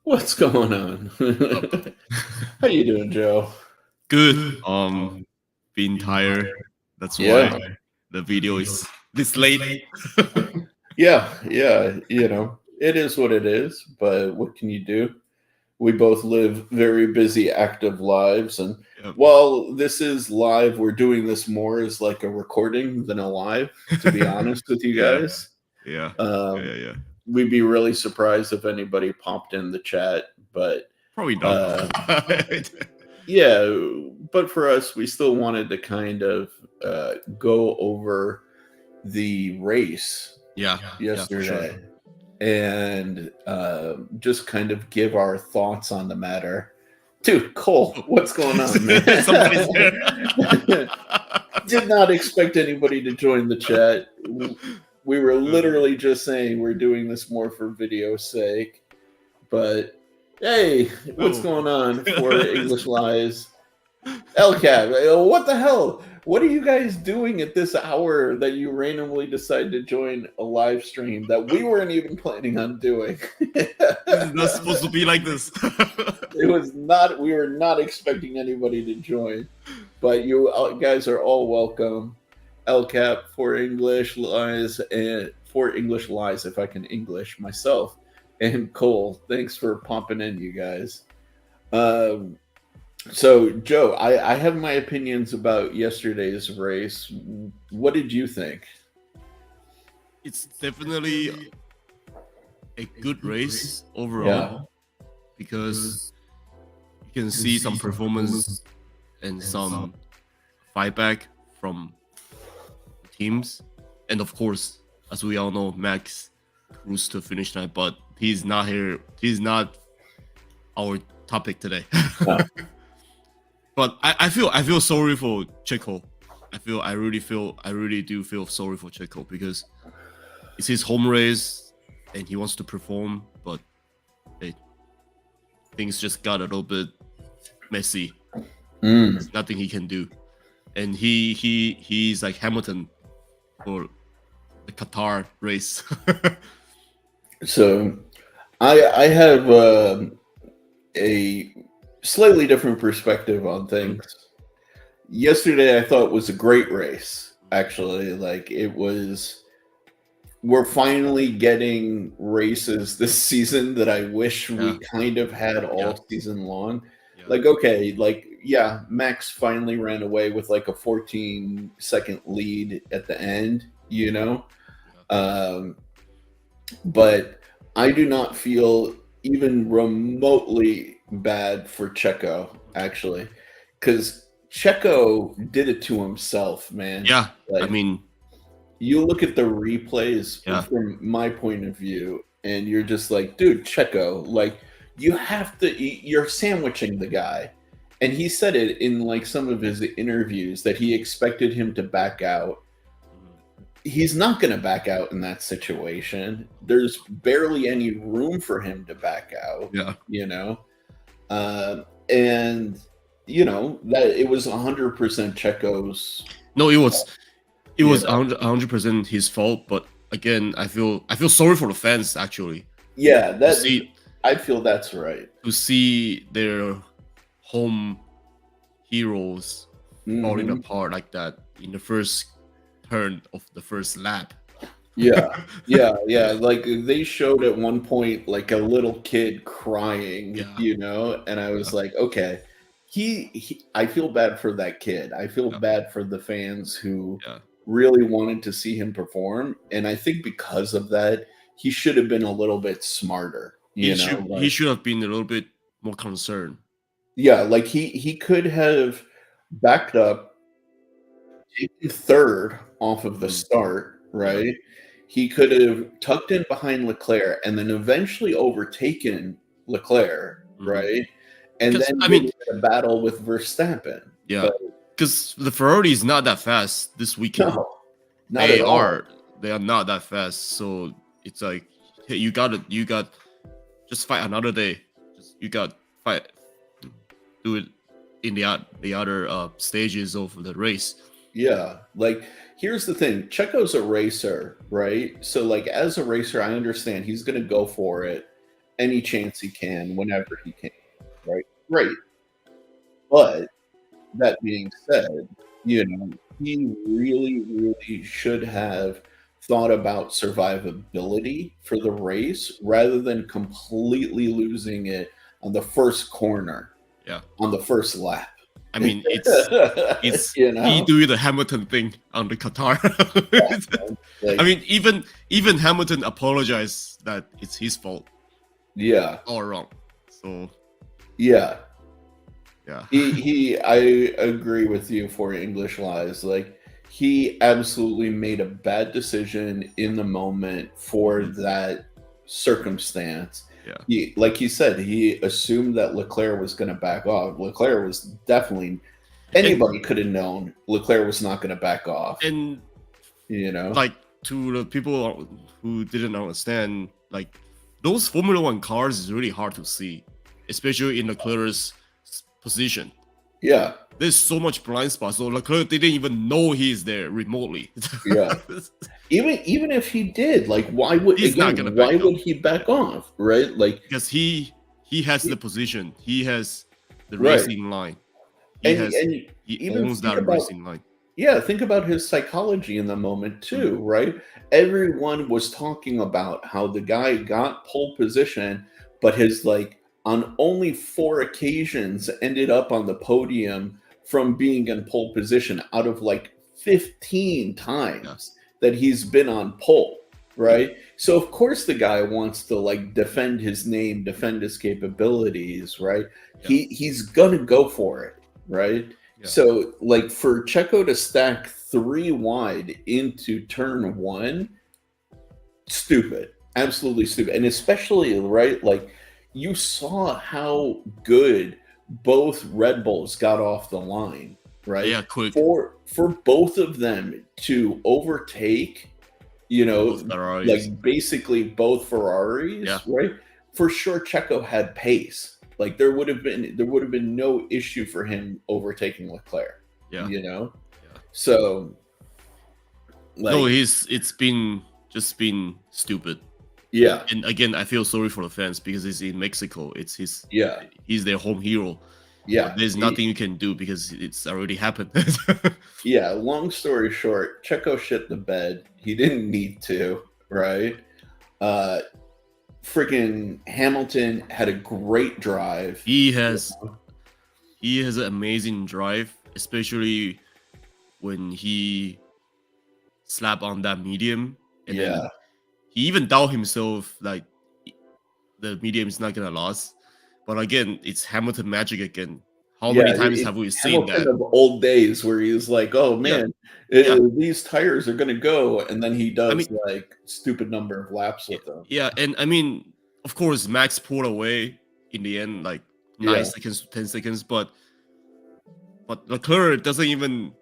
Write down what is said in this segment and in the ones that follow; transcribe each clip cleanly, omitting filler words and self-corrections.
What's going on? Up. How you doing, Joe? Good. Being tired. That's Yeah, why the video is this late. yeah. It is what it is, but what can you do? We both live very busy, active lives, and Yep. while this is live, we're doing this more as like a recording than a live, to be honest with you Yeah. guys. Yeah. Um, Yeah. we'd be really surprised if anybody popped in the chat, but Probably not. uh, yeah, but for us, we still wanted to kind of go over the race Yeah, for sure. yesterday and just kind of give our thoughts on the matter. Dude, Cole, what's going on, man? Somebody's there. Did not expect anybody to join the chat. We were literally just saying we're doing this more for video's sake. But hey, what's going on for English Lies? LCAP, what the hell? What are you guys doing at this hour that you randomly decide to join a live stream that we weren't even planning on doing? This is not supposed to be like this. It was not, we were not expecting anybody to join, but you guys are all welcome. LCAP for English Lies and for English Lies, if I can English myself. And Cole, thanks for popping in, you guys. So, Joe, I have my opinions about yesterday's race. What did you think? It's definitely a good race overall because you can see some performance and some fight back from teams. And of course, as we all know, Max cruised to finish line, but he's not here. He's not our topic today. But I feel sorry for Checo. I really do feel sorry for Checo because it's his home race and he wants to perform, but things just got a little bit messy. There's nothing he can do, and he's like Hamilton for the Qatar race. So, I have a slightly different perspective on things. Yesterday, I thought was a great race. Actually, like it was. We're finally getting races this season that I wish we kind of had all season long. Like, okay, Max finally ran away with like a 14-second lead at the end, you know? But I do not feel even remotely bad for Checo, actually, because Checo did it to himself, man. Yeah, like, I mean, you look at the replays from my point of view, and you're just like, dude, Checo, like you have to, you're sandwiching the guy. And he said it in like some of his interviews that he expected him to back out. He's not going to back out in that situation. There's barely any room for him to back out. You know, and you know that it was 100% Checo's. No, it was 100% his fault. But again, I feel sorry for the fans actually. Yeah, I feel that's right. To see their home heroes falling apart like that in the first turn of the first lap. Yeah. Like they showed at one point like a little kid crying, you know, and I was like, okay, I feel bad for that kid. I feel bad for the fans who really wanted to see him perform, and I think because of that, he should have been a little bit smarter. He should have been a little bit more concerned. Yeah, like he could have backed up, taken third off of the start, right? He could have tucked in behind Leclerc and then eventually overtaken Leclerc, right? And then a battle with Verstappen. Yeah, because the Ferrari is not that fast this weekend. No, not at all. They are not that fast. So it's like, hey, you got just fight another day. You got fight, do it in the other stages of the race. Yeah, like here's the thing: Checo's a racer, right? So like as a racer, I understand he's going to go for it, any chance he can, whenever he can. Right? Great. But that being said, he really, really should have thought about survivability for the race rather than completely losing it on the first corner, Yeah. on the first lap. I mean, it's he doing the Hamilton thing on the Qatar. Like, I mean, even Hamilton apologized that it's his fault. Yeah. All wrong. So Yeah. Yeah. I agree with you for English Lies. Like, he absolutely made a bad decision in the moment for that circumstance. Yeah. Like he said, he assumed that Leclerc was going to back off. Leclerc was definitely, anybody could have known Leclerc was not going to back off. And like, to the people who didn't understand, like, those Formula One cars is really hard to see, especially in Leclerc's position. Yeah. There's so much blind spot, so Leclerc didn't even know he's there remotely. Yeah. Even if he did, like, why would he back off, right? Like, because he has the position, he has the racing line, he owns that racing line. Yeah, think about his psychology in the moment too, right? Everyone was talking about how the guy got pole position, but his, like, on only 4 occasions ended up on the podium from being in pole position out of like 15 times that he's been on pole, right? So of course the guy wants to, like, defend his name, defend his capabilities, right? He's gonna go for it, right? So, like, for Checo to stack 3 wide into turn 1, stupid, absolutely stupid. And especially, right, like, you saw how good both Red Bulls got off the line, right? Yeah, quick. For both of them to overtake, like, basically both Ferraris, right? For sure, Checo had pace. Like, there would have been no issue for him overtaking Leclerc. Yeah. So, like, no, it's been stupid. Yeah. And again, I feel sorry for the fans because it's in Mexico. It's he's their home hero. Yeah. But there's nothing you can do because it's already happened. Yeah, long story short, Checo shit the bed. He didn't need to, right? Freaking Hamilton had a great drive. He has an amazing drive, especially when he slapped on that medium. And then he even doubt himself, like, the medium is not gonna last. But again, it's Hamilton magic again. How many times have we seen that? Of old days where he's like, "Oh man, these tires are gonna go," and then he does, like, stupid number of laps with them. Yeah, and I mean, of course, Max pulled away in the end, like 9 seconds, 10 seconds, but Leclerc doesn't even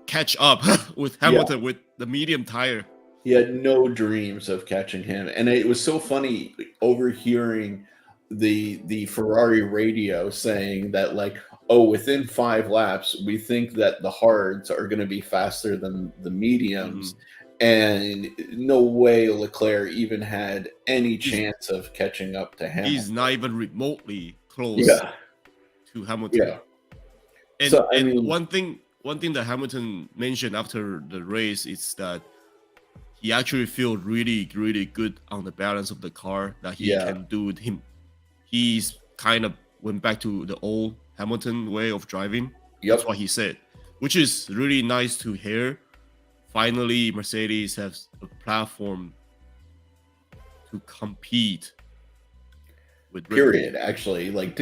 catch up with Hamilton with the medium tire. He had no dreams of catching him, and it was so funny overhearing the Ferrari radio saying that, like, oh, within 5 laps, we think that the hards are going to be faster than the mediums, and no way Leclerc even had any chance of catching up to Hamilton. He's not even remotely close to Hamilton. Yeah. And, so, I mean, one thing that Hamilton mentioned after the race is that he actually feels really, really good on the balance of the car, that he can do with him. He's kind of went back to the old Hamilton way of driving. That's what he said, which is really nice to hear. Finally, Mercedes has a platform to compete with Period. Actually, like,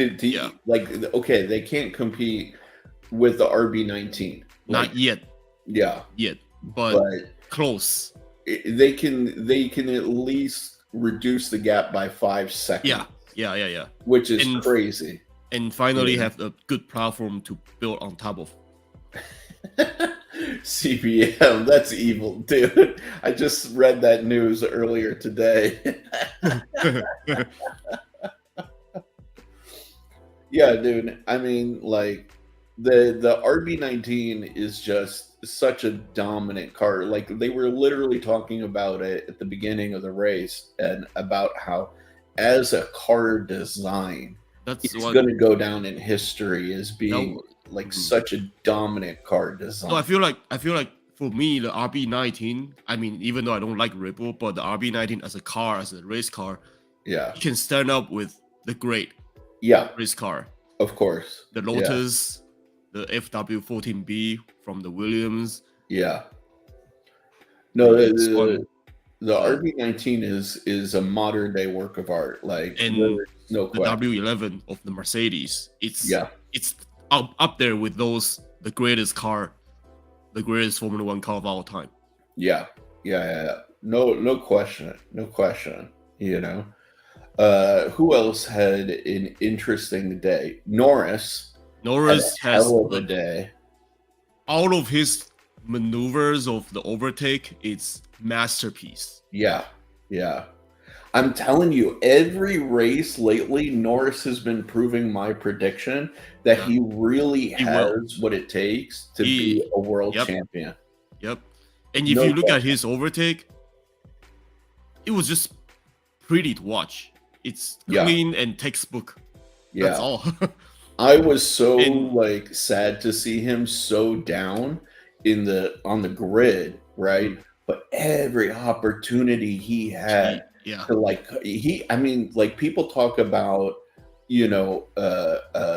like, okay, they can't compete with the RB19. Not yet. Yeah. Yet, but close. They can at least reduce the gap by 5 seconds. Yeah. Which is crazy. And finally have a good platform to build on top of. CBM, that's evil, dude. I just read that news earlier today. Yeah, dude. I mean, like, the RB19 is just such a dominant car. Like, they were literally talking about it at the beginning of the race and about how as a car design, That's it's what going to go down in history as that. being like Mhm. such a dominant car No, design. I feel like for me the RB19. I mean, even though I don't like Red Bull, but the RB19 as a car, as a race car, Yeah. it can stand up with the great Yeah, race car, of course. the Yeah. Lotus, the FW14B from the Williams, Yeah. the No, EX1, the the RB19 is a modern day work of art. Like and there's no the question. W11 of the Mercedes. Yeah. It's up there with those the greatest car, the greatest Formula One car of all time. Yeah. Yeah. No question. No question. You know. Who else had an interesting day? Norris had a Norris has hell of a day. all of his maneuvers of the overtake. It's masterpiece. Yeah. Yeah. I'm telling you, every race lately, Norris has been proving my prediction that Yeah, he really he will. has what it takes to be He a world Yep, champion. yep. And if No you look at question. his overtake, it was just pretty to watch. It's Yeah. clean and textbook. That's Yeah. all. I was so And like sad to see him so down on the grid, right? But every opportunity he had yeah, to like I mean, like people talk about,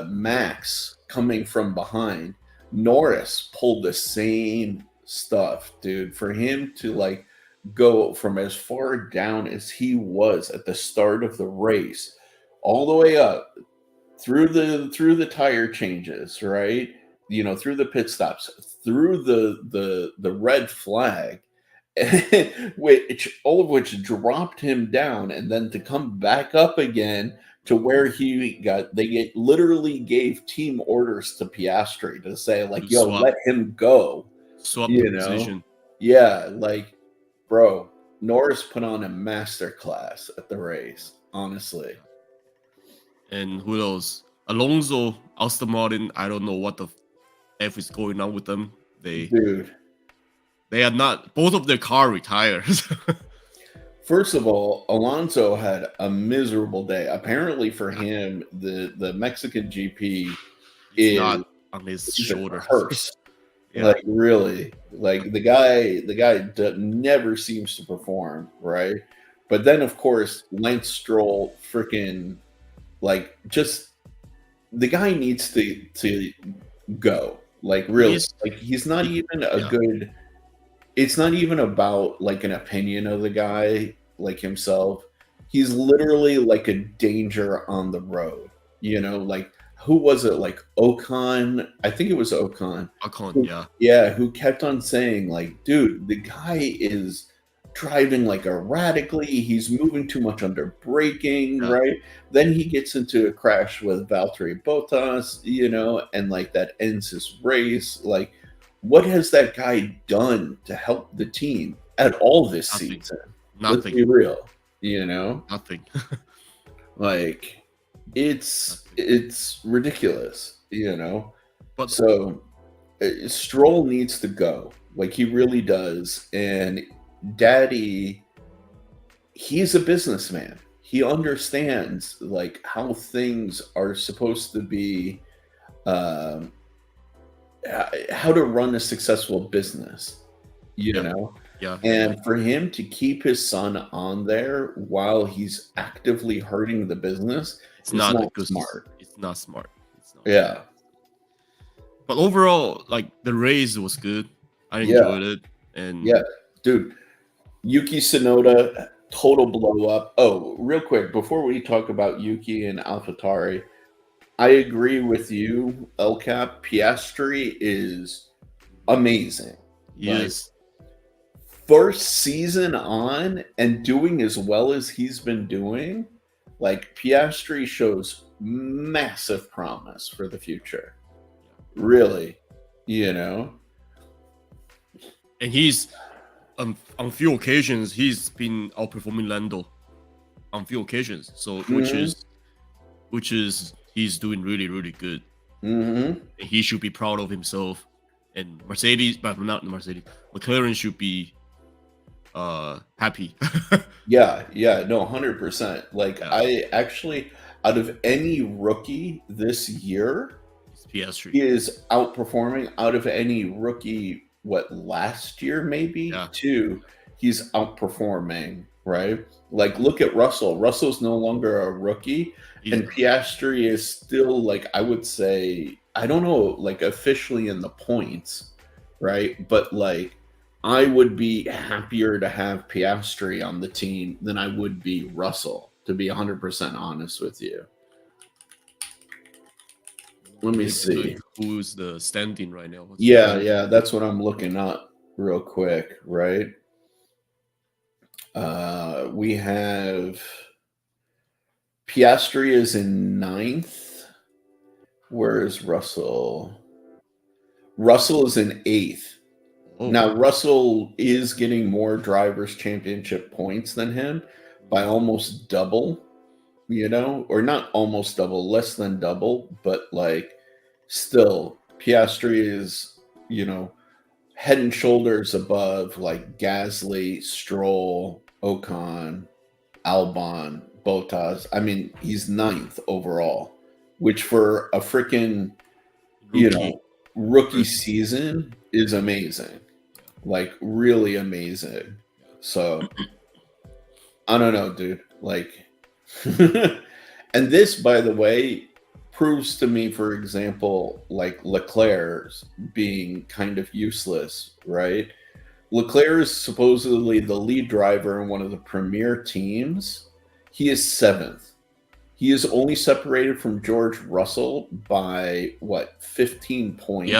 Max coming from behind. Norris pulled the same stuff, dude. For him to like go from as far down as he was at the start of the race all the way up through the tire changes, right? Through the pit stops, through the red flag, which all of which dropped him down, and then to come back up again to where literally gave team orders to Piastri to say like, to "Yo, swap let him go." swap the You know, position. yeah, like, bro, Norris put on a master class at the race, honestly. And who knows? Alonso, Aston Martin. I don't know what the f is going on with them. Dude, They are not. Both of their car retired. first of all, Alonso had a miserable day. Apparently, for him, the Mexican GP It's is not on his a shoulders. curse. Yeah, Like really, like the guy never seems to perform, right? But then, of course, Lance Stroll, freaking like just the guy needs to go. Like really, he's like he's not he, even a yeah. good. It's not even about like an opinion of the guy like himself. He's literally like a danger on the road. Like who was it? Like Ocon? I think it was Ocon. Ocon, Who, yeah, yeah, who kept on saying like, dude, the guy is driving like erratically. He's moving too much under braking, yeah, right? Then he gets into a crash with Valtteri Bottas, and like that ends his race. Like, what has that guy done to help the team at all this nothing, season? Let's nothing, be real, you know? nothing. Like it's Nothing. it's ridiculous, But So Stroll needs to go. Like he really does. And Daddy, he's a businessman. He understands like how things are supposed to be, um, how to run a successful business, you yeah, know? yeah, And for him to keep his son on there while he's actively hurting the business it's is not a not good. smart. It's not smart. It's not. Yeah. But overall, like the race was good. I Yeah. enjoyed it, and Yeah. Dude, Yuki Tsunoda, total blow up. Oh, real quick, before we talk about Yuki and AlphaTauri, I agree with you, El Cap. Piastri is amazing. he Like, is. first season on and doing as well as he's been doing, like Piastri shows massive promise for the future. Really, you know? And he's on few occasions he's been outperforming Lando on few occasions. So which is he's doing really really good. Mm-hmm. And he should be proud of himself. And Mercedes, but not Mercedes, McLaren should be happy. Yeah, no, 100%. Like Yeah. I actually, out of any rookie this year, It's PS3. he is outperforming. Out of any rookie, what, last year maybe Yeah. too, he's outperforming, right? Like look at Russell. Russell's no longer a rookie, and Piastri is still, like, I would say, I don't know, like officially in the points, right? But like I would be happier to have Piastri on the team than I would be Russell, to be 100% honest with you. Let me see. Like, who's the standing right now? Yeah, that's what I'm looking up real quick, right? We have Piastri is in 9th. Where is Russell? Russell is in 8th. Oh. Now, Russell is getting more drivers' championship points than him by almost double, or not almost double, less than double, but like still, Piastri is, head and shoulders above like Gasly, Stroll, Ocon, Albon, Bottas. I mean, he's 9th overall, which for a freaking, rookie season is amazing. Like really amazing. So I don't know, dude. Like and this, by the way, proves to me, for example, like Leclerc's being kind of useless, right? Leclerc is supposedly the lead driver in one of the premier teams. He is 7th. He is only separated from George Russell by 15 points?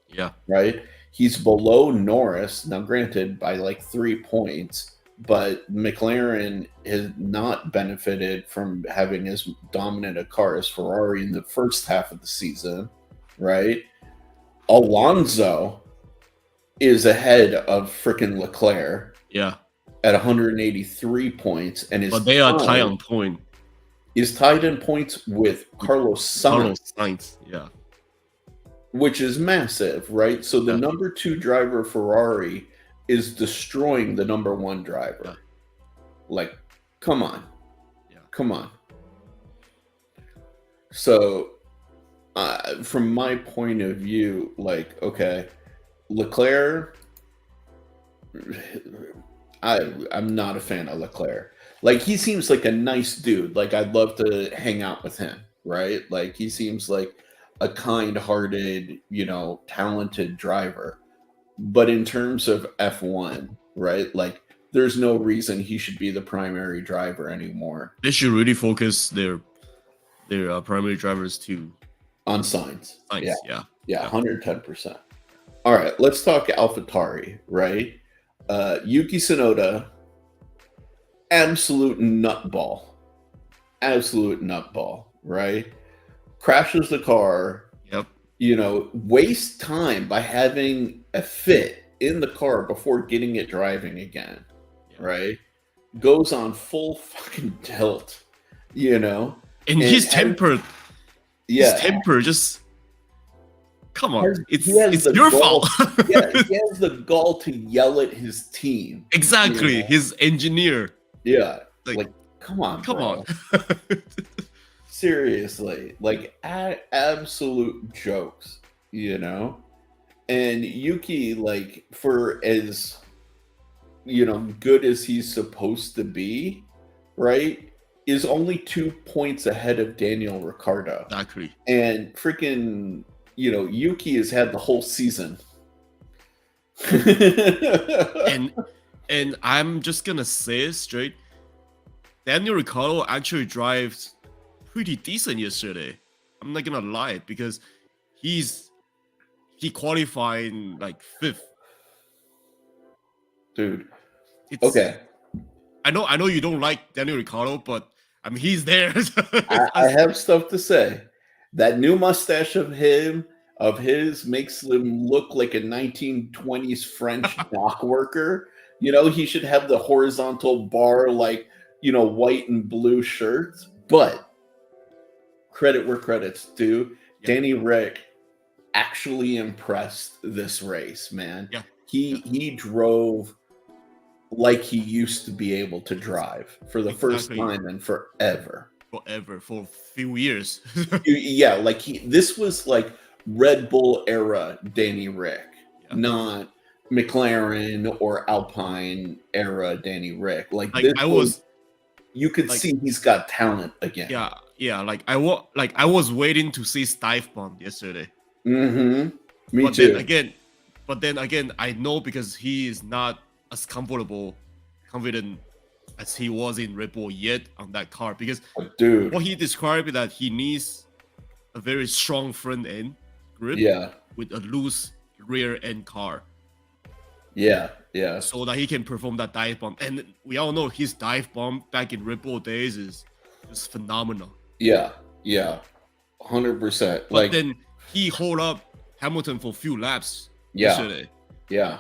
Yeah. Right? He's below Norris, now granted by like 3 points, but McLaren has not benefited from having as dominant a car as Ferrari in the first half of the season, right? Alonso is ahead of freaking Leclerc. Yeah. At 183 points, and but they are tied on point. Is tied in points with Carlos Sainz. Yeah. Which is massive, right? So the number 2 driver, Ferrari, is destroying the number 1 driver. Yeah. Like, come on. Yeah. Come on. So, from my point of view, like, okay, Leclerc, I'm not a fan of Leclerc. Like, he seems like a nice dude. Like, I'd love to hang out with him, right? Like, he seems like a kind-hearted, talented driver. But in terms of F1, right? Like, there's no reason he should be the primary driver anymore. They should really focus their primary drivers on Sainz. Yeah, 110%. All right, let's talk AlphaTauri, right? Yuki Tsunoda, absolute nutball, right? Crashes the car. Yep. Waste time by having a fit in the car before getting it driving again, right? Goes on full fucking tilt, and his temper. Yeah, his temper just. Come on, it's your fault. He has the gall to yell at his team. Exactly, his engineer. Yeah, like come on. Seriously, like absolute jokes, And Yuki, like, for as good as he's supposed to be, right, is only 2 points ahead of Daniel Ricciardo. Exactly. And freaking, Yuki has had the whole season. and I'm just gonna say it straight. Daniel Ricciardo actually drives pretty decent yesterday. I'm not gonna lie, because he qualified in like 5th. Dude. Okay. I know you don't like Daniel Ricciardo, but I mean, he's there. I have stuff to say. That new mustache of his makes him look like a 1920s French dock worker. He should have the horizontal bar, like, white and blue shirts. But credit where credit's due. Yeah. Danny Rick actually impressed this race, man. Yeah. He drove like he used to be able to drive for the first Exactly. time in forever. Forever, for a few years. Yeah, like this was like Red Bull era Danny Rick, Yeah. not McLaren or Alpine era Danny Rick. Like Like this I was, was you could like see he's got talent again. yeah, I was waiting to see Dive Bomb yesterday. Mm-hmm. Me But too. then again, I know because he is not as confident as he was in Red Bull yet on that car. Because Dude. what he described is that he needs a very strong front end grip Yeah. with a loose rear end car, Yeah. Yeah. so that he can perform that dive bomb. And we all know his dive bomb back in Red Bull days is just phenomenal. Yeah. Yeah. 100%. But Like, then he hold up Hamilton for a few laps yeah. yesterday. Yeah.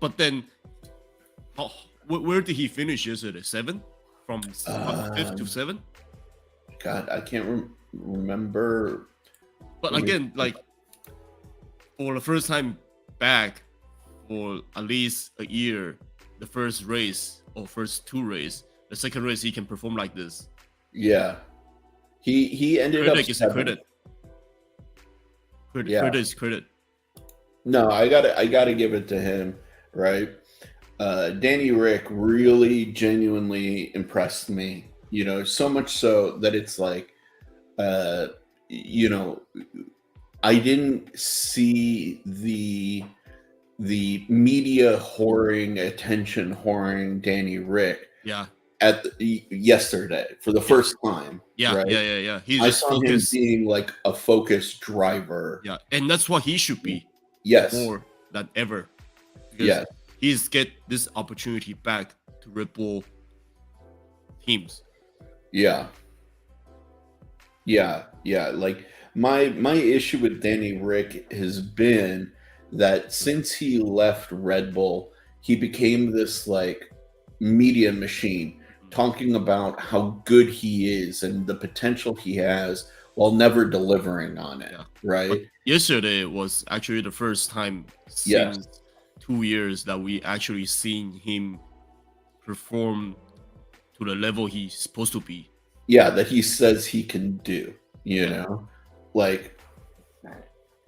But then, where did he finish yesterday? 7th from 5th to 7th. God, I can't remember. But again, like for the first time back for at least a year, the first race or first 2 races, the second race he can perform like this. Yeah, he ended Credit up is seventh. credit. Yeah. Credit is credit. No, I gotta give it to him, right? Danny Rick really genuinely impressed me, you know, so much so that it's like, you know, I didn't see the media whoring, attention whoring Danny Rick Yeah. at yesterday for the first time. Yeah, right? yeah. He's I just saw focused. him being like a focused driver. Yeah, and that's what he should be. Yes. More than ever. Because Yes. he's get this opportunity back to Red Bull teams. Yeah. Yeah. Yeah. Like my issue with Danny Rick has been that since he left Red Bull, he became this like media machine talking about how good he is and the potential he has while never delivering on it. Yeah. Right. But yesterday was actually the first time Yes. since 2 years that we actually seen him perform to the level he's supposed to be. Yeah, that he says he can do, you know, like,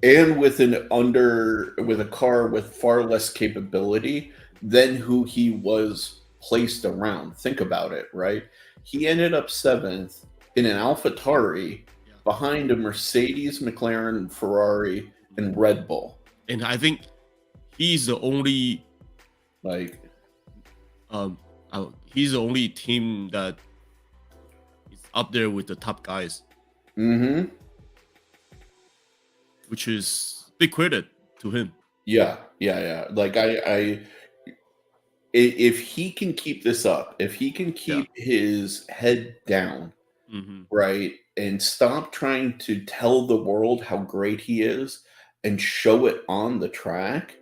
and with with a car with far less capability than who he was placed around. Think about it, right? He ended up 7th in an AlphaTauri behind a Mercedes, McLaren, Ferrari, and Red Bull. And I think he's the only like he's the only team that is up there with the top guys. Mm-hmm. Which is big credit to him. Yeah. Like if he can keep this up, if he can keep his head down, right, and stop trying to tell the world how great he is and show it on the track,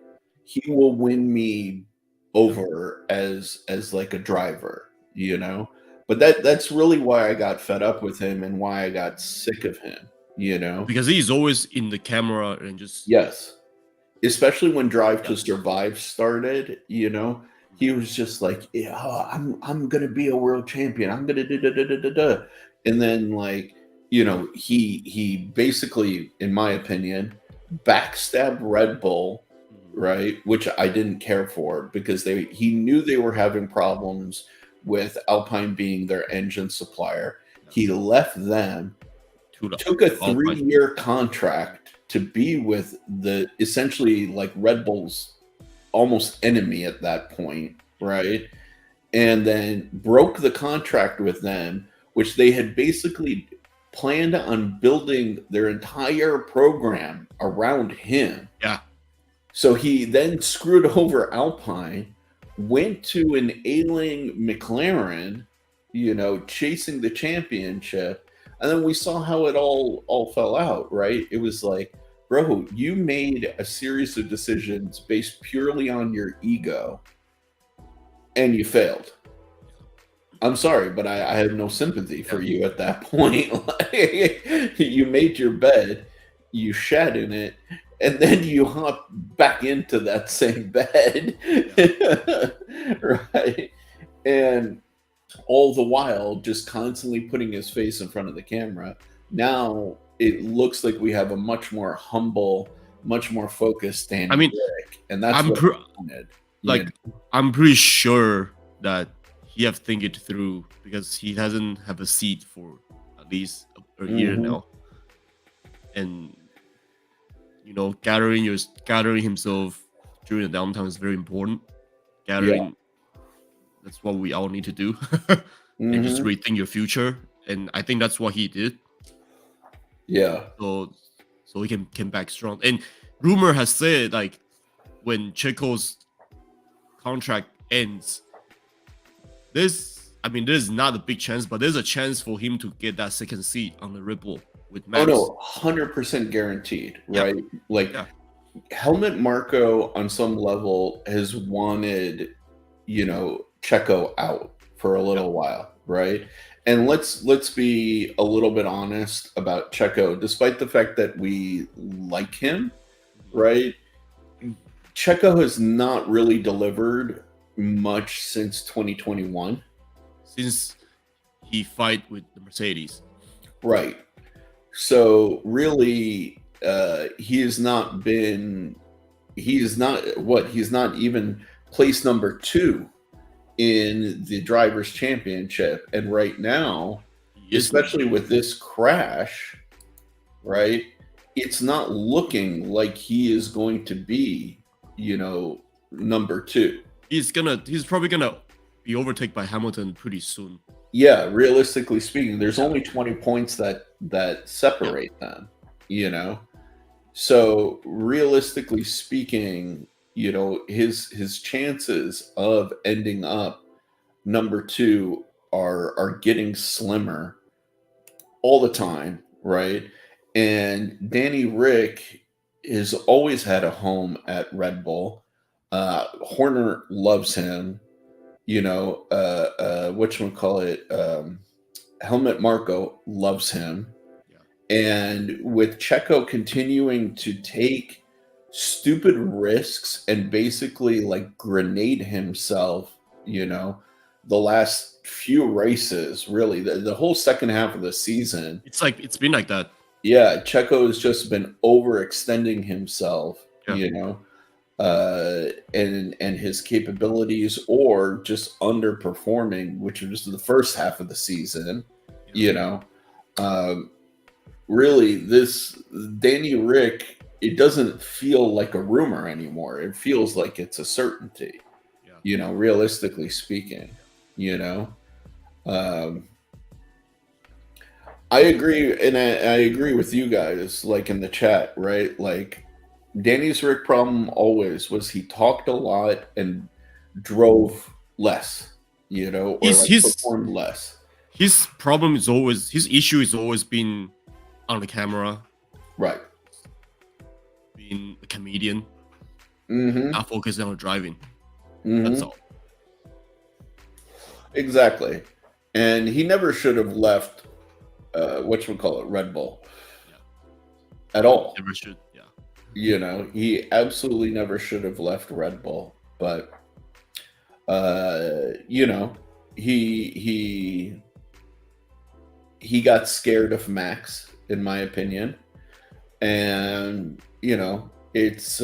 he will win me over as like a driver, you know. But that's really why I got fed up with him and why I got sick of him, you know, because he's always in the camera and just especially when Drive to Survive started, you know. He was just like, yeah, I'm gonna be a world champion. I'm gonna da. And then, like, you know, he basically, in my opinion, backstabbed Red Bull, right? Which I didn't care for because he knew they were having problems with Alpine being their engine supplier. He left them, took a 3-year contract to be with the essentially like Red Bull's almost enemy at that point, right? And then broke the contract with them, which they had basically planned on building their entire program around him. Yeah. So he then screwed over Alpine, went to an ailing McLaren, you know, chasing the championship, and then we saw how it all fell out, right? It was like, bro, you made a series of decisions based purely on your ego, and you failed. I'm sorry, but I have no sympathy for you at that point. Like, you made your bed, you shat in it, and then you hop back into that same bed, right? And all the while just constantly putting his face in front of the camera. Now it looks like we have a much more humble, much more focused Danny I mean, Rick, and that's I'm what I wanted. like I'm pretty sure that he have think it through because he hasn't have a seat for at least a year now, and gathering himself during the downtime is very important. Gathering, that's what we all need to do, and just rethink your future. And I think that's what he did. Yeah. So he can come back strong. And rumor has said like when Checo's contract ends, there's not a big chance, but there's a chance for him to get that second seat on the Red Bull with Max. Oh no, 100% guaranteed, right? Helmut Marko on some level has wanted, Checo out for a little while, right? And let's be a little bit honest about Checo, despite the fact that we like him, right? Checo has not really delivered much since 2021. Since he fight with the Mercedes. Right. So really, he's not even place number 2 in the Drivers' Championship. And right now, especially with this crash, right, it's not looking like he is going to be, number 2. He's probably gonna be overtaken by Hamilton pretty soon. Yeah, realistically speaking, there's only 20 points that separate them, So realistically speaking, his chances of ending up number 2 are getting slimmer all the time, right? And Danny Rick has always had a home at Red Bull. Horner loves him. Helmut Marko loves him. And with Checo continuing to take stupid risks and basically like grenade himself, the last few races, really, the whole second half of the season. It's been like that. Yeah, Checo has just been overextending himself, and his capabilities, or just underperforming, which was the first half of the season. Really, this Danny Rick, it doesn't feel like a rumor anymore. It feels like it's a certainty. Realistically speaking, I agree, and I agree with you guys, like in the chat, right? Like Danny's Rick problem always was he talked a lot and drove less, or performed less. His issue is always been on the camera, right? Being a comedian, not focusing on driving. That's all. Exactly, and he never should have left. Red Bull, at all. Never should. He absolutely never should have left Red Bull, but he got scared of Max, in my opinion, and it's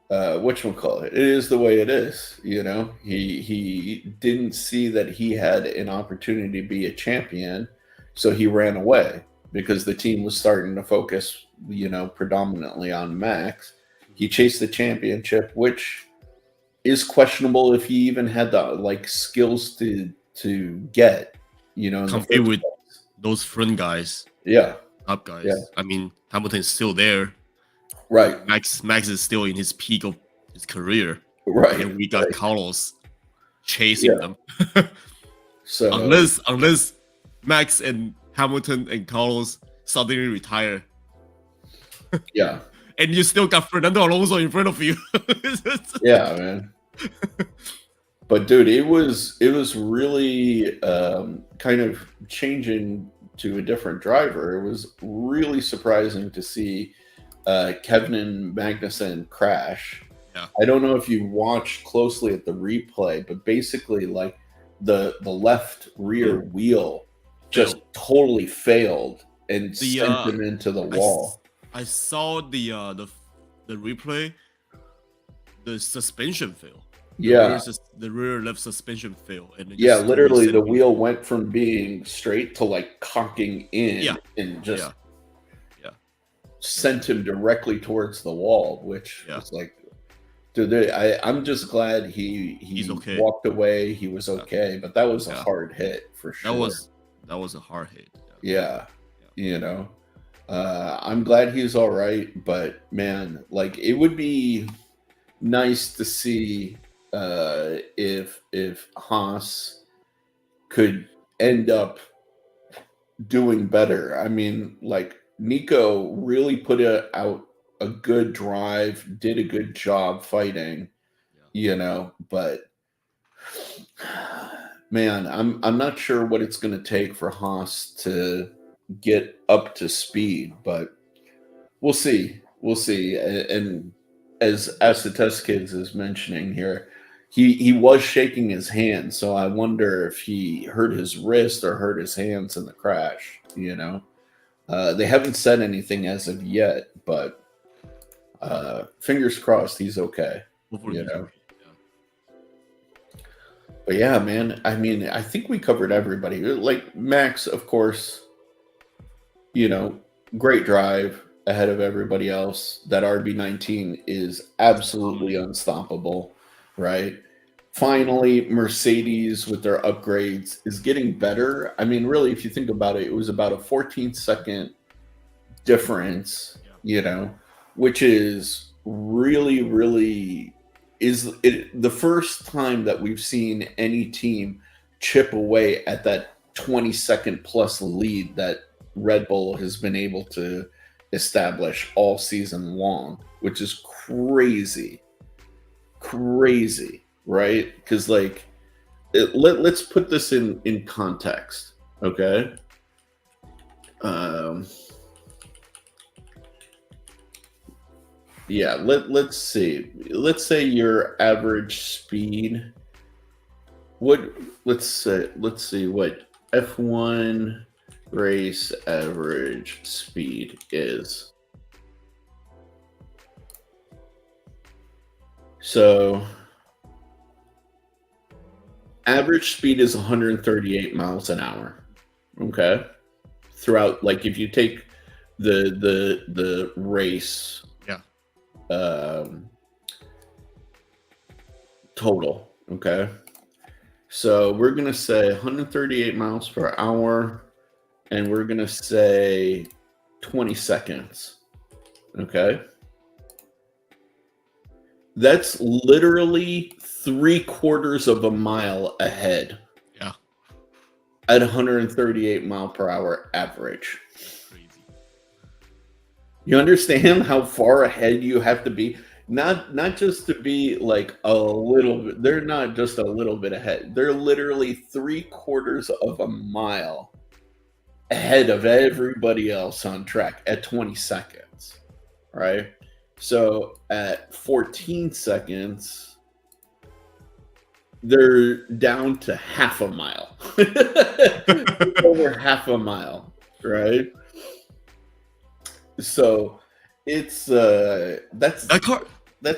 it is the way it is. He didn't see that he had an opportunity to be a champion, so he ran away because the team was starting to focus, predominantly on Max. He chased the championship, which is questionable if he even had the skills to get, compete with those front guys. Yeah. Top guys. Yeah. I mean, Hamilton is still there. Right. Max is still in his peak of his career. Right. And we got Carlos chasing them. So unless Max and Hamilton and Carlos suddenly retire. Yeah. And you still got Fernando Alonso in front of you. Yeah, man. But dude, it was really kind of changing to a different driver. It was really surprising to see Kevin Magnussen crash. Yeah. I don't know if you watched closely at the replay, but basically, like the left rear wheel just totally failed and sent him into the wall. I saw the replay. The suspension failed. Yeah, the rear left suspension failed, and it yeah. just Literally, the totally wheel went from being straight to like cocking in, Yeah. and just Yeah. sent him directly towards the wall, which was like, dude, I'm just glad he's okay. walked away. He was okay, but that was a hard hit for sure. That was a hard hit. Yeah. You know, I'm glad he's all right, but man, like it would be nice to see if Haas could end up doing better. I mean, like Nico really put out a good drive, did a good job fighting, you know, but man, I'm not sure what it's going to take for Haas to get up to speed, but we'll see. We'll see. And as the Test Kids is mentioning here, he was shaking his hand, so I wonder if he hurt his wrist or hurt his hands in the crash. You know, they haven't said anything as of yet, but fingers crossed he's okay. Hopefully he's okay. But yeah, man, I mean, I think we covered everybody. Like Max, of course, you know, great drive ahead of everybody else. That RB19 is absolutely unstoppable, right? Finally, Mercedes with their upgrades is getting better. I mean, really, if you think about it, it was about a 14-second difference, you know, which is really, really is it the first time that we've seen any team chip away at that 20-second plus lead that Red Bull has been able to establish all season long, which is crazy, right? Because like, let's put this in context, okay? Yeah, let's see. Let's say your average speed. Let's see what F1 race average speed is. So average speed is 138 miles an hour. Okay. Throughout, like if you take the race total, okay, so we're gonna say 138 miles per hour, and we're gonna say 20 seconds, okay. That's literally 3/4 of a mile ahead at 138 mile per hour average. You understand how far ahead you have to be? Not just to be like a little bit. They're not just a little bit ahead. They're literally 3/4 of a mile ahead of everybody else on track at 20 seconds, right? So at 14 seconds, they're down to half a mile. Over half a mile, right? So it's that's insane.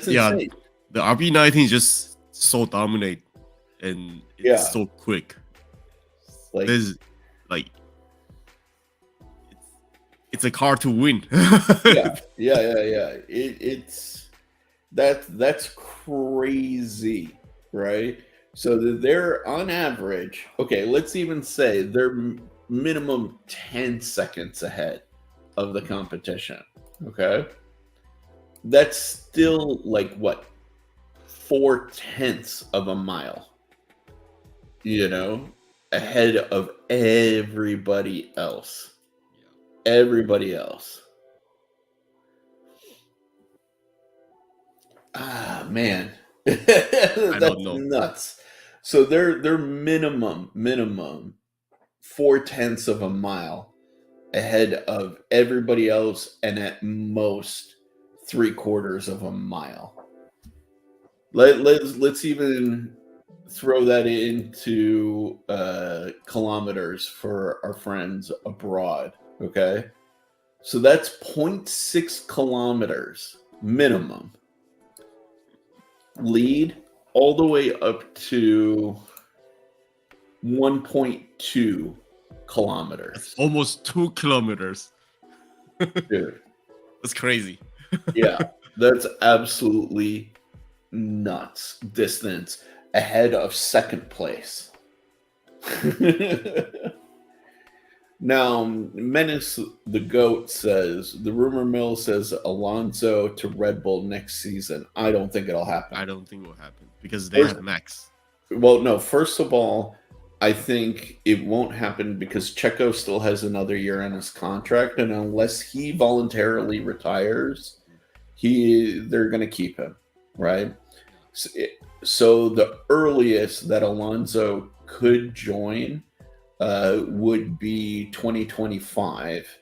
Yeah, the RB19 is just so dominant and it's so quick. Like, there's like it's a car to win. yeah. That's crazy, right? So they're on average. Okay, let's even say they're minimum 10 seconds ahead of the competition. Okay, that's still like what, 4/10 of a mile, you know, ahead of everybody else. Ah, man. That's nuts. So they're minimum 4/10 of a mile ahead of everybody else, and at most 3/4 of a mile. Let's even throw that into kilometers for our friends abroad. Okay, so that's 0.6 kilometers minimum. Lead all the way up to 1.2 kilometers. That's almost 2 kilometers. Dude. That's crazy. Yeah, that's absolutely nuts. Distance ahead of second place. Now, Menace the Goat says, the rumor mill says Alonso to Red Bull next season. I don't think it'll happen. I don't think it will happen because they have Max. Well, no, first of all, I think it won't happen because Checo still has another year on his contract, and unless he voluntarily retires, they're going to keep him, right? So the earliest that Alonso could join would be 2025,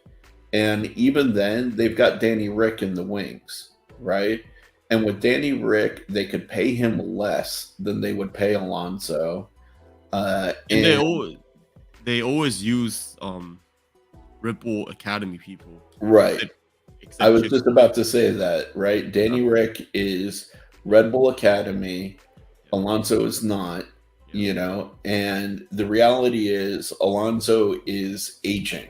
and even then, they've got Danny Rick in the wings, right? And with Danny Rick, they could pay him less than they would pay Alonso. And they always use Red Bull Academy people. Right. I was just about to say that, right? Danny Rick is Red Bull Academy. Alonso is not, you know, and the reality is Alonso is aging,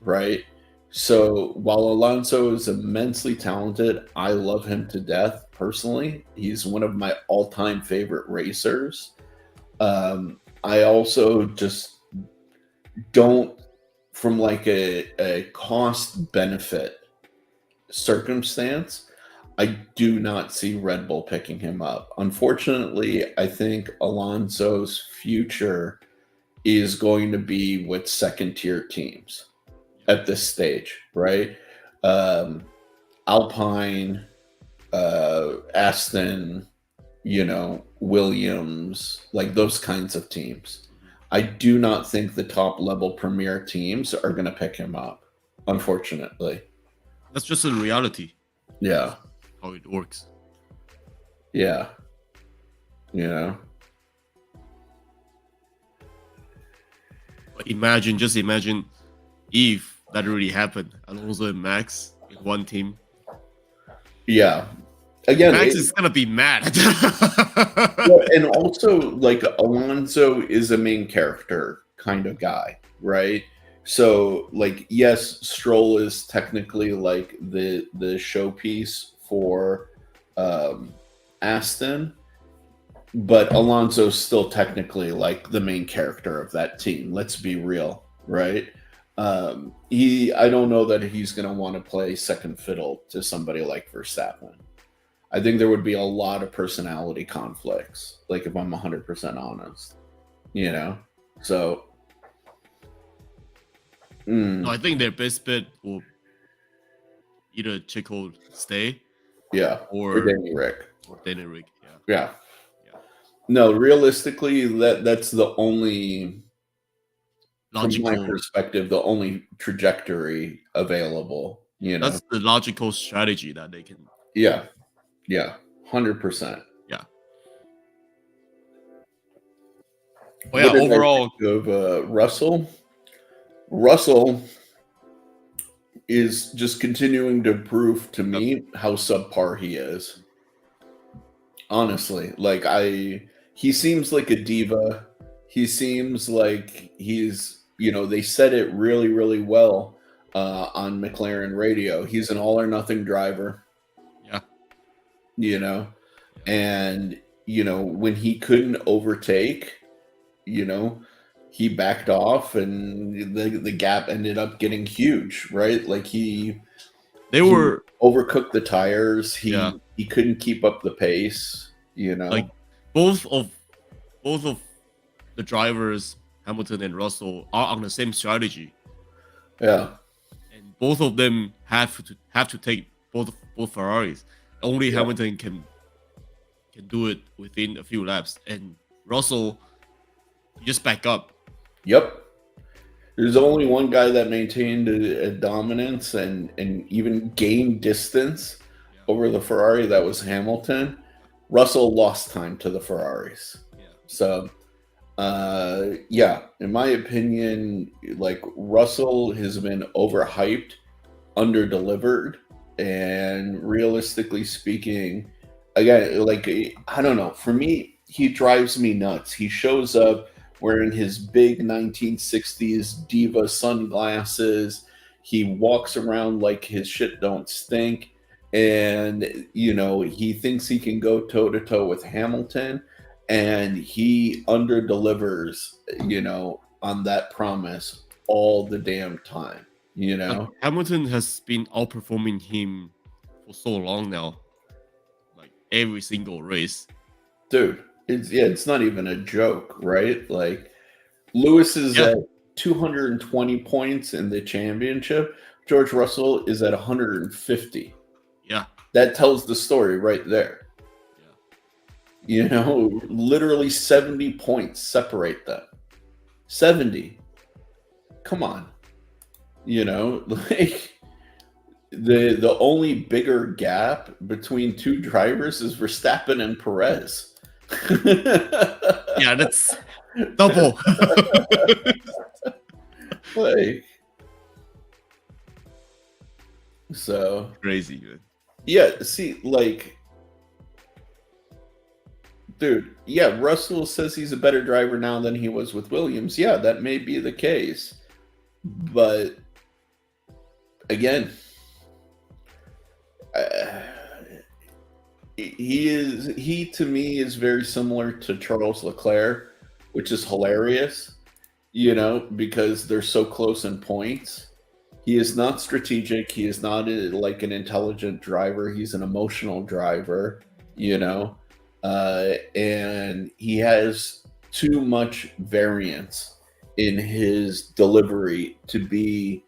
right? So while Alonso is immensely talented, I love him to death personally. He's one of my all-time favorite racers. I also just don't, from like a cost benefit circumstance, I do not see Red Bull picking him up. Unfortunately, I think Alonso's future is going to be with second tier teams at this stage, right? Alpine, Aston, you know, Williams, like those kinds of teams. I do not think the top level premier teams are going to pick him up, unfortunately. That's just a reality. Yeah. How it works. Yeah. You know? But just imagine if that really happened. Alonso and Max in one team. Yeah. Again, Max is gonna be mad. Well, and also, like, Alonso is a main character kind of guy, right? So, like, yes, Stroll is technically like the showpiece for Aston, but Alonso's still technically like the main character of that team. Let's be real, right? I don't know that he's gonna want to play second fiddle to somebody like Verstappen. I think there would be a lot of personality conflicts, like if I'm 100% honest, you know? So, No, I think their best bet will either Checo stay, or Danny Rick. Yeah. No, realistically, that's the only, logical, from my perspective, the only trajectory available. You know, that's the logical strategy that they can. Yeah, 100%. Yeah. Well, yeah, overall of Russell is just continuing to prove to me how subpar he is. Honestly, like he seems like a diva. He seems like he's, you know, they said it really, really well on McLaren radio. He's an all or nothing driver. Yeah. You know, and, you know, when he couldn't overtake, you know, he backed off and the gap ended up getting huge, right? Like he overcooked the tires. He couldn't keep up the pace, you know. Like both of the drivers, Hamilton and Russell, are on the same strategy. Yeah. And both of them have to take both Ferraris. Only Hamilton can do it within a few laps, and Russell, you just back up. Yep. There's only one guy that maintained a dominance and even gained distance over the Ferrari that was Hamilton, Russell lost time to the Ferraris. Yeah. So, yeah, in my opinion, like Russell has been overhyped, underdelivered, and realistically speaking, again, like I don't know. For me, he drives me nuts. He shows up wearing his big 1960s diva sunglasses. He walks around like his shit don't stink. And, he thinks he can go toe to toe with Hamilton, and he under delivers, on that promise all the damn time, Hamilton has been outperforming him for so long now, like every single race. Dude, it's not even a joke, right? Like Lewis is at 220 points in the championship. George Russell is at 150. Yeah. That tells the story right there. Yeah. Literally 70 points separate them. 70. Come on. Like the only bigger gap between two drivers is Verstappen and Perez. Yeah, that's double. Like, so crazy, man. Yeah, see, like, dude, yeah, Russell says he's a better driver now than he was with Williams. Yeah, that may be the case. But again, he to me is very similar to Charles Leclerc, which is hilarious, because they're so close in points. He is not strategic. He is not like an intelligent driver. He's an emotional driver, and he has too much variance in his delivery to be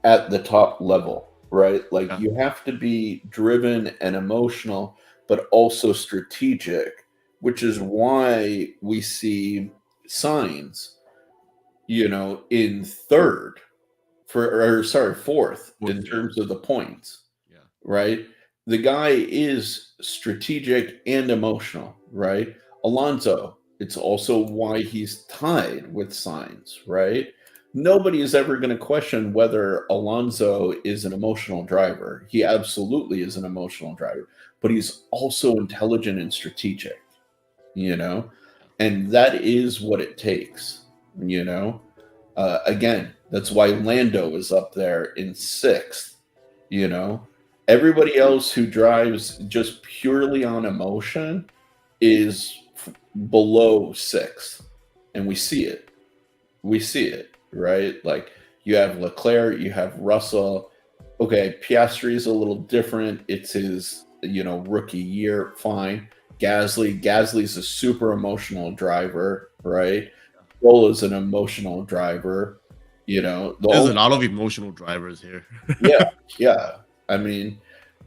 at the top level, right? Like you have to be driven and emotional, but also strategic, which is why we see Sainz, in fourth in terms of the points. Yeah. Right? The guy is strategic and emotional, right? Alonso, it's also why he's tied with Sainz, right? Nobody is ever going to question whether Alonso is an emotional driver. He absolutely is an emotional driver, but he's also intelligent and strategic, and that is what it takes, again, that's why Lando is up there in sixth. Everybody else who drives just purely on emotion is below sixth, and we see it. Right? Like you have Leclerc, you have Russell. Okay, Piastri is a little different. It's his, rookie year. Fine. Gasly's a super emotional driver, right? Stroll is an emotional driver. There's a lot of emotional drivers here. yeah. I mean,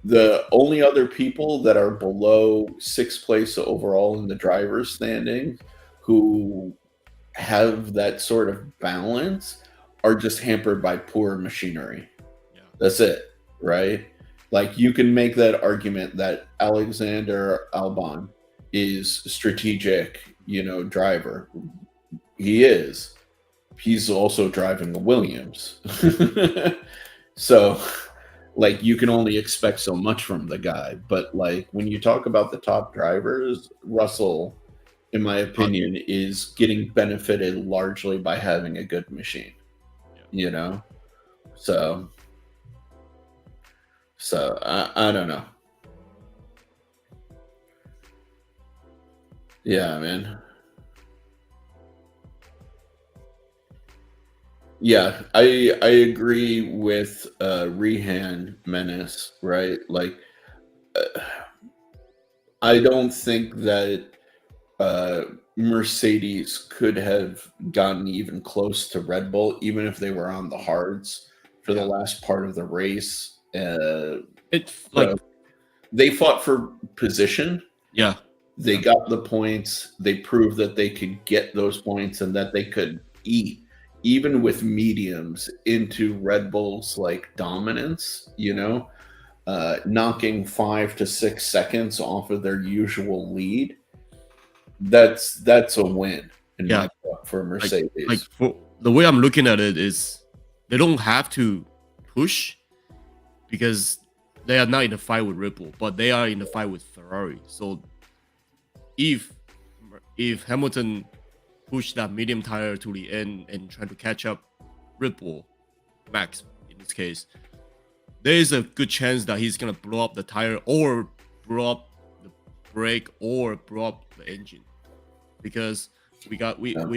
the only other people that are below sixth place overall in the driver's standing who have that sort of balance are just hampered by poor machinery. Yeah. That's it, right? Like you can make that argument that Alexander Albon is strategic, driver. He is. He's also driving a Williams. So, like, you can only expect so much from the guy. But, like, when you talk about the top drivers, Russell, in my opinion, is getting benefited largely by having a good machine. So I don't know. Yeah, man. Yeah, I agree with Rehan Menace, right? Like, I don't think that Mercedes could have gotten even close to Red Bull, even if they were on the hards for the last part of the race. It's like they fought for position. Yeah. They got the points. They proved that they could get those points and that they could eat, even with mediums, into Red Bull's like dominance, knocking 5 to 6 seconds off of their usual lead, that's a win in Yeah. my book for Like Mercedes. for the way I'm looking at it is they don't have to push because they are not in a fight with Red Bull, but they are in a fight with Ferrari. So if Hamilton push that medium tire to the end and try to catch up Red Bull, Max in this case, there is a good chance that he's gonna blow up the tire or blow up the brake or blow up the engine because we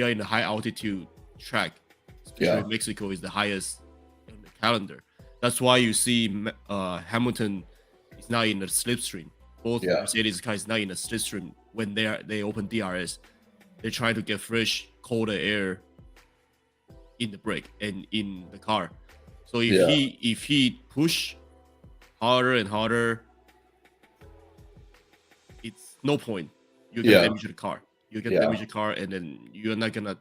are in a high altitude track, especially Mexico is the highest in the calendar. That's why you see Hamilton is not in the slipstream. Both Mercedes cars is not in the slipstream when they open DRS. They're trying to get fresh, colder air in the brake and in the car. So if he push harder and harder, it's no point. You're gonna damage the car. You're gonna damage the car, and then you're not gonna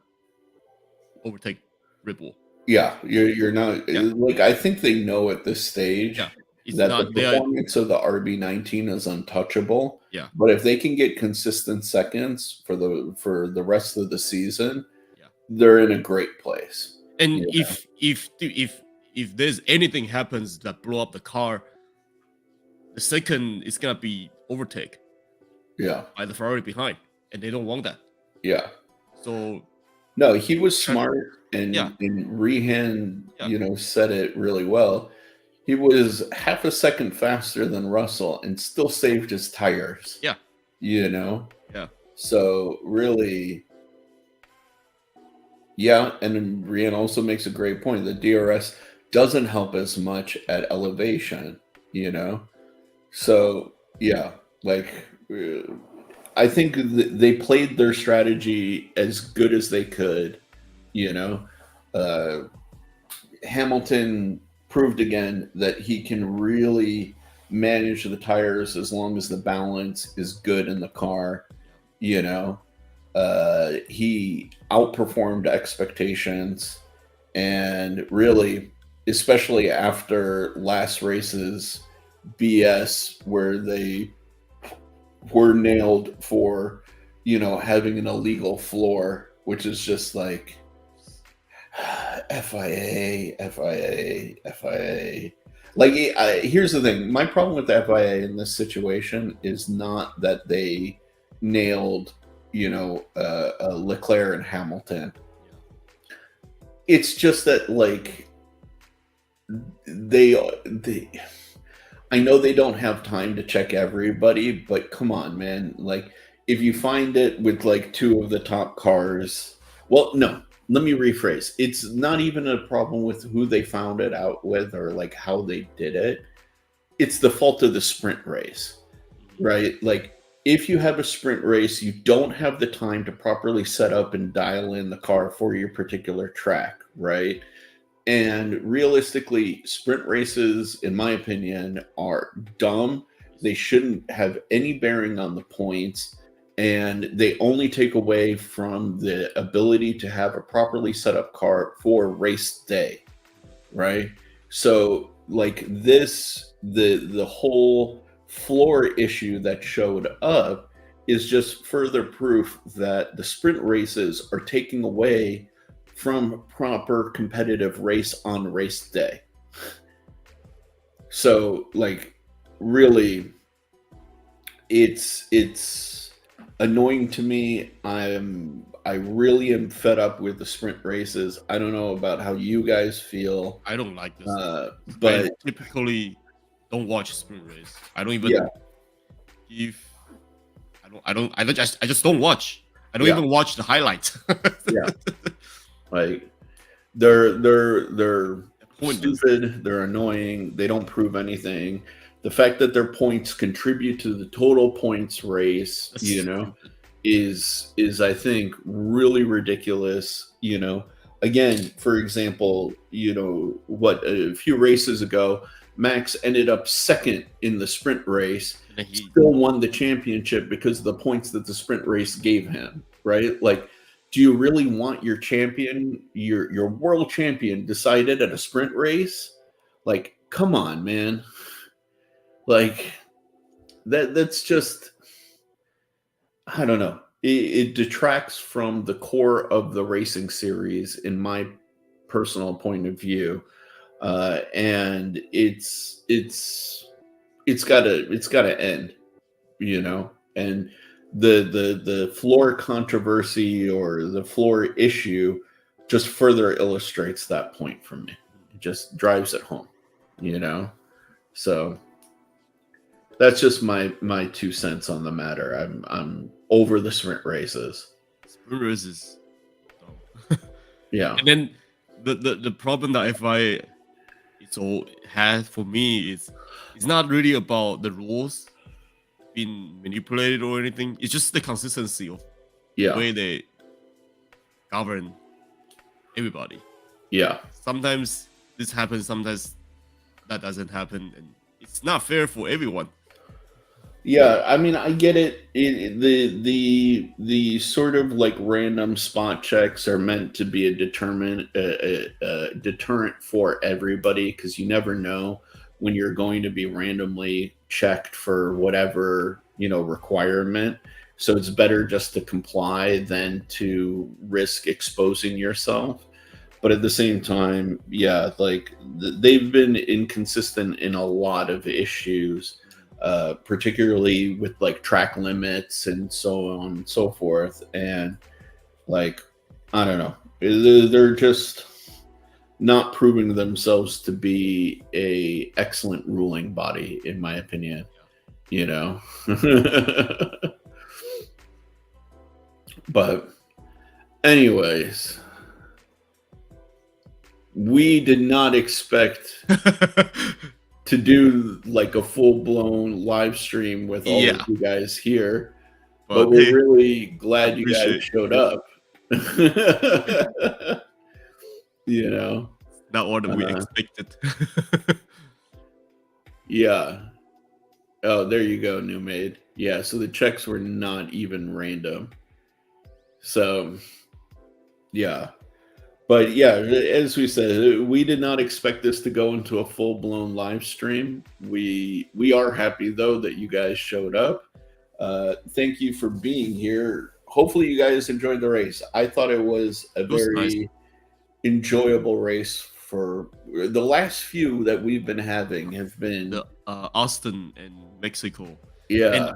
overtake Red Bull. Yeah, you're not like I think they know at this stage that the performance of the RB19 is untouchable. Yeah. But if they can get consistent seconds for the rest of the season, they're in a great place. And if there's anything happens that blow up the car, the second is gonna be overtake. By the Ferrari behind, and they don't want that. Yeah. So no, he was smart, and Rehan, said it really well. He was half a second faster than Russell and still saved his tires. Yeah. Yeah. So really, and then Rehan also makes a great point. The DRS doesn't help as much at elevation, So I think they played their strategy as good as they could. Hamilton proved again that he can really manage the tires as long as the balance is good in the car. He outperformed expectations, and really, especially after last race's BS where they were nailed for, having an illegal floor, which is just like FIA. Like, here's the thing. My problem with the FIA in this situation is not that they nailed, Leclerc and Hamilton. It's just that, like, they I know they don't have time to check everybody, but come on, man. Like, if you find it with like two of the top cars, well, no, let me rephrase. It's not even a problem with who they found it out with or like how they did it. It's the fault of the sprint race, right? Like, if you have a sprint race, you don't have the time to properly set up and dial in the car for your particular track, right? And realistically, sprint races, in my opinion, are dumb. They shouldn't have any bearing on the points, and they only take away from the ability to have a properly set up car for race day, right? So, like this, the whole floor issue that showed up is just further proof that the sprint races are taking away from proper competitive race on race day. So, like, really, it's annoying to me. I really am fed up with the sprint races. I don't know about how you guys feel. I don't like this, but I typically don't watch sprint race. I don't even I just don't watch. I don't even watch the highlights. Like, they're stupid, they're annoying, they don't prove anything. The fact that their points contribute to the total points race, is I think really ridiculous. Again, for example, a few races ago, Max ended up second in the sprint race, still won the championship because of the points that the sprint race gave him, right? Like, do you really want your champion, your world champion, decided at a sprint race? Like, come on, man. like that's just, I don't know. It detracts from the core of the racing series, in my personal point of view, and it's got to end, you know. And the floor controversy or the floor issue just further illustrates that point for me. It just drives it home, you know. So that's just my 2 cents on the matter. I'm over the sprint races. Sprint races. Oh. Yeah. And then the problem that FI it's all has for me is it's not really about the rules being manipulated or anything. It's just the consistency of the Yeah. way they govern everybody. Yeah. Sometimes this happens, sometimes that doesn't happen, and it's not fair for everyone. Yeah, I mean, I get it. The sort of like random spot checks are meant to be a deterrent for everybody, because you never know when you're going to be randomly checked for whatever, you know, requirement. So it's better just to comply than to risk exposing yourself. But at the same time, yeah, like they've been inconsistent in a lot of issues, particularly with like track limits and so on and so forth. And like, I don't know, they're just not proving themselves to be a excellent ruling body, in my opinion. You know, but anyways, we did not expect to do like a full-blown live stream with all of you guys here, but we're really glad you guys showed up. You know, not what we expected. Yeah. Oh, there you go, New Maid. Yeah, so the checks were not even random. So, yeah. But yeah, as we said, we did not expect this to go into a full-blown live stream. We are happy though that you guys showed up. Thank you for being here. Hopefully you guys enjoyed the race. I thought it was a very enjoyable race. For the last few that we've been having have been the Austin and Mexico. Yeah.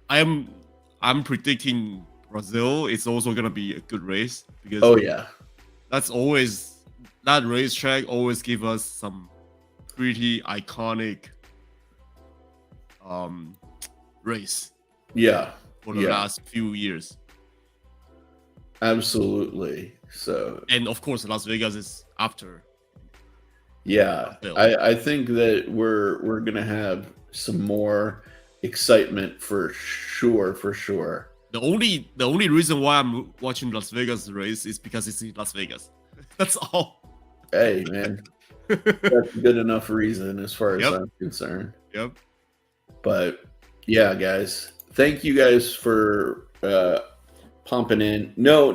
And I'm predicting Brazil is also gonna be a good race, because that racetrack always give us some pretty iconic race. Yeah. For the last few years. Absolutely. So, and of course Las Vegas is after. Yeah. I think that we're gonna have some more excitement for sure. The only reason why I'm watching Las Vegas race is because it's in Las Vegas. That's all. Hey man, that's a good enough reason as far as I'm concerned. Yep. But yeah, guys, thank you guys for pumping in. No,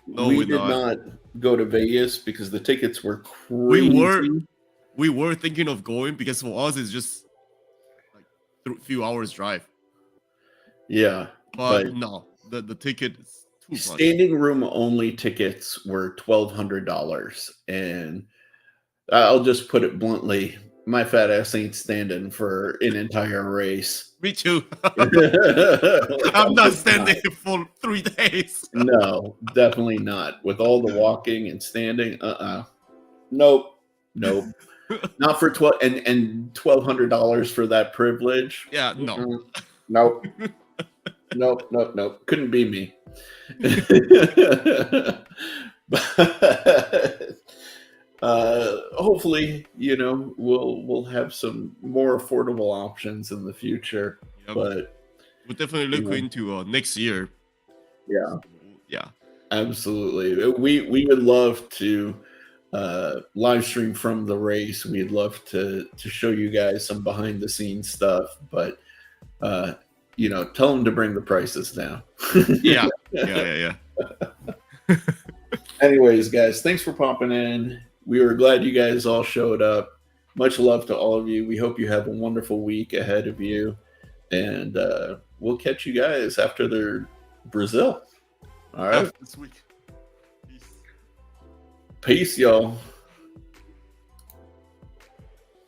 we did not go to Vegas because the tickets were crazy. We were thinking of going, because for us it's just like a few hours drive. Yeah. But no, the ticket is too much. Standing room only tickets were $1,200, and I'll just put it bluntly, my fat ass ain't standing for an entire race. Me too. I'm not standing for 3 days. No, definitely not. With all the walking and standing, nope. Not for $1,200 for that privilege. Yeah, no. Nope. Nope. Couldn't be me. But hopefully, you know, we'll have some more affordable options in the future. Yep. But we'll definitely look into next year. Yeah, absolutely. We would love to live stream from the race. We'd love to show you guys some behind the scenes stuff, but you know, tell them to bring the prices down. Yeah. Anyways, guys, thanks for popping in. We were glad you guys all showed up. Much love to all of you. We hope you have a wonderful week ahead of you. And we'll catch you guys after the Brazil. All right. This week. Peace. Peace, y'all.